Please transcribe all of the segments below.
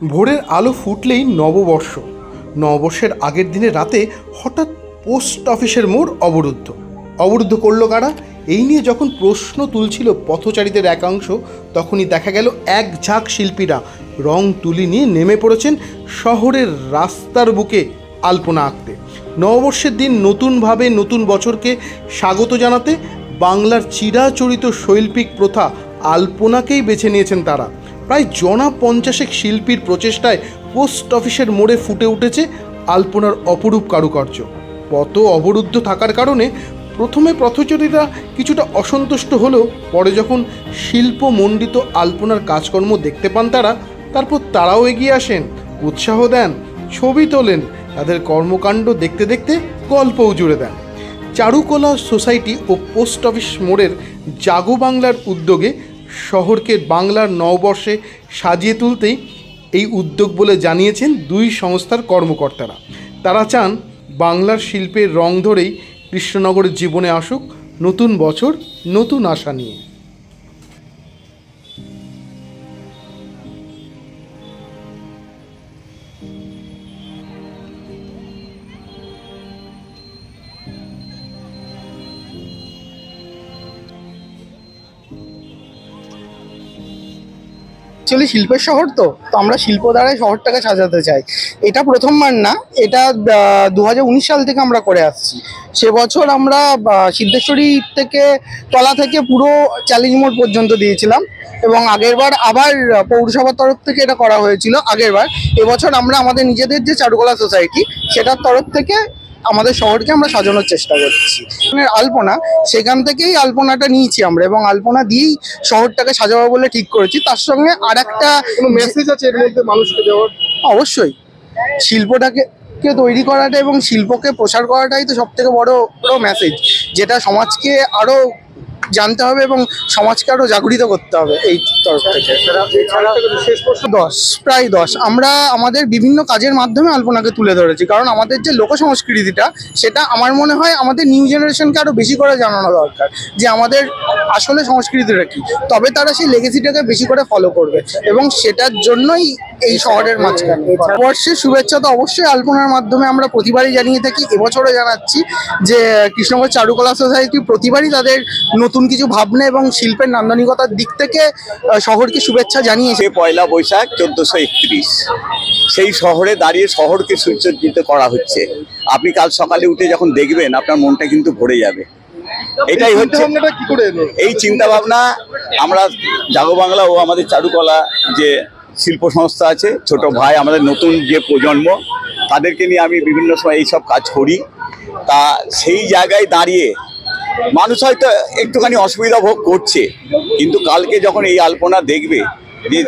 ভোরের আলো ফুটলেই নববর্ষ। নববর্ষের আগের দিনে রাতে হঠাৎ পোস্ট অফিসের মোড় অবরুদ্ধ করলো কারা? এই নিয়ে যখন প্রশ্ন তুলছিল পথচারীদের একাংশ, তখনই দেখা গেল এক ঝাঁক শিল্পীরা রং তুলি নিয়ে নেমে পড়েছেন শহরের রাস্তার বুকে আলপনা আঁকতে। নববর্ষের দিন নতুনভাবে নতুন বছরকে স্বাগত জানাতে বাংলার চিরাচরিত শৈল্পিক প্রথা আলপনাকেই বেছে নিয়েছেন তারা। প্রায় জনা 50 শিল্পীর প্রচেষ্টায় পোস্ট অফিসের মোড়ে ফুটে উঠেছে আলপনার অপরূপ কারুকার্য। পথ অবরুদ্ধ থাকার কারণে প্রথমে পথচারীরা কিছুটা অসন্তুষ্ট হলেও পরে যখন শিল্পমণ্ডিত আলপনার কাজকর্ম দেখতে পান তারপর তারাও এগিয়ে আসেন, উৎসাহ দেন, ছবি তোলেন, তাদের কর্মকাণ্ড দেখতে দেখতে গল্পও জুড়ে দেন। চারুকলা সোসাইটি ও পোস্ট অফিস মোড়ের জাগো বাংলার উদ্যোগে শহরকে বাংলার নববর্ষে সাজিয়ে তুলতেই এই উদ্যোগ বলে জানিয়েছেন দুই সংস্থার কর্মকর্তারা। তারা চান বাংলার শিল্পের রং ধরেই কৃষ্ণনগরের জীবনে আসুক নতুন বছর নতুন আশা নিয়ে। অ্যাকচুয়ালি শিল্পের শহর তো আমরা শিল্প দ্বারাই শহরটাকে সাজাতে চাই। এটা প্রথমবার না, এটা 2019 সাল থেকে আমরা করে আসছি। সে বছর আমরা সিদ্ধেশ্বরী থেকে তলা থেকে পুরো চ্যালেঞ্জ মোড় পর্যন্ত দিয়েছিলাম এবং আগেরবার আবার পৌরসভার তরফ থেকে এটা করা হয়েছিল আগেরবার। এবছর আমরা আমাদের নিজেদের যে চারুকলা সোসাইটি সেটার তরফ থেকে আমাদের শহরকে আমরা সাজানোর চেষ্টা করছি। আলপনা, সেখান থেকেই আলপনাটা নিয়েছি আমরা এবং আলপনা দিয়েই শহরটাকে সাজাবো বলে ঠিক করেছি। তার সঙ্গে আর একটা মেসেজ আছে এর মধ্যে মানুষকে দেওয়ার। অবশ্যই শিল্পটাকে তৈরি করাটা এবং শিল্পকে প্রসার করাটাই তো সব থেকে বড় মেসেজ, যেটা সমাজকে আরো জানতে হবে এবং সমাজকে আরো জাগরিত করতে হবে। এই তরফ থেকে প্রায় 10 আমরা আমাদের বিভিন্ন কাজের মাধ্যমে আলপনাকে তুলে ধরেছি, কারণ আমাদের যে লোক সংস্কৃতিটা সেটা আমার মনে হয় আমাদের নিউ জেনারেশনকে আরো বেশি করে জানানো দরকার যে আমাদের আসলে সংস্কৃতিটা কি, তবে তারা সেই লেগেসিটাকে বেশি করে ফলো করবে এবং সেটার জন্যই এই শহরের মাঝখানে বর্ষের শুভেচ্ছা তো অবশ্যই আলপনার মাধ্যমে আমরা প্রতিবারই জানিয়ে থাকি। এবছরও জানাচ্ছি যে কৃষ্ণনগর চারুকলা সোসাইটি প্রতিবারই তাদের নতুন কিছু ভাবনা এবং শিল্পের নান্দনিকতার দিক থেকে শহরকে শুভেচ্ছা জানিয়েছে। পয়লা বৈশাখ 1431 সেই শহরে দাঁড়িয়ে শহরকে সুসজ্জিত করা হচ্ছে। আপনি কাল সকালে উঠে যখন দেখবেন আপনার মনটা কিন্তু ভরে যাবে। এটাই হচ্ছে এই চিন্তা ভাবনা। আমরা জাগো বাংলা ও আমাদের চারুকলা যে শিল্প সংস্থা আছে, ছোট ভাই আমাদের নতুন যে প্রজন্ম, তাদেরকে নিয়ে আমি বিভিন্ন সময় এইসব কাজ করি। তা সেই জায়গায় দাঁড়িয়ে মানুষ হয়তো একটুখানি অসুবিধা ভোগ করছে, কিন্তু কালকে যখন এই আলপনা দেখবে যে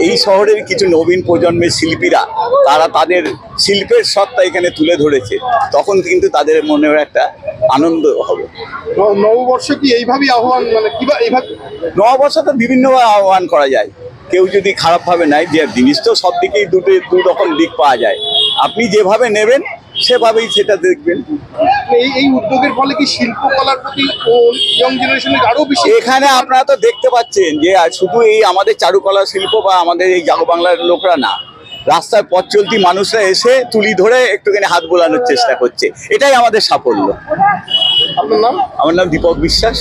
এই শহরের কিছু নবীন প্রজন্মের শিল্পীরা তারা তাদের শিল্পের সত্তা এখানে তুলে ধরেছে, তখন কিন্তু তাদের মনে একটা আনন্দ হবে। নববর্ষে কি এইভাবেই আহ্বান, মানে কিভাবে এইভাবে নববর্ষ তো বিভিন্নভাবে আহ্বান করা যায়। কেউ যদি খারাপভাবে নেয়, যে জিনিস তো সব দিকেই দুই রকম দিক পাওয়া যায়, আপনি যেভাবে নেবেন সেভাবেই সেটা দেখবেন। এই উদ্যোগের ফলে কি শিল্পকলার প্রতি ইয়ং জেনারেশনের আরো বেশি, এখানে আপনারা তো দেখতে পাচ্ছেন যে শুধু এই আমাদের চারুকলা শিল্প বা আমাদের এই জাগো বাংলার লোকরা না, রাস্তার পথ চলতি মানুষরা এসে তুলি ধরে একটুখানি হাত বোলানোর চেষ্টা করছে, এটাই আমাদের সাফল্য। আপনার নাম? আমার নাম দীপক বিশ্বাস।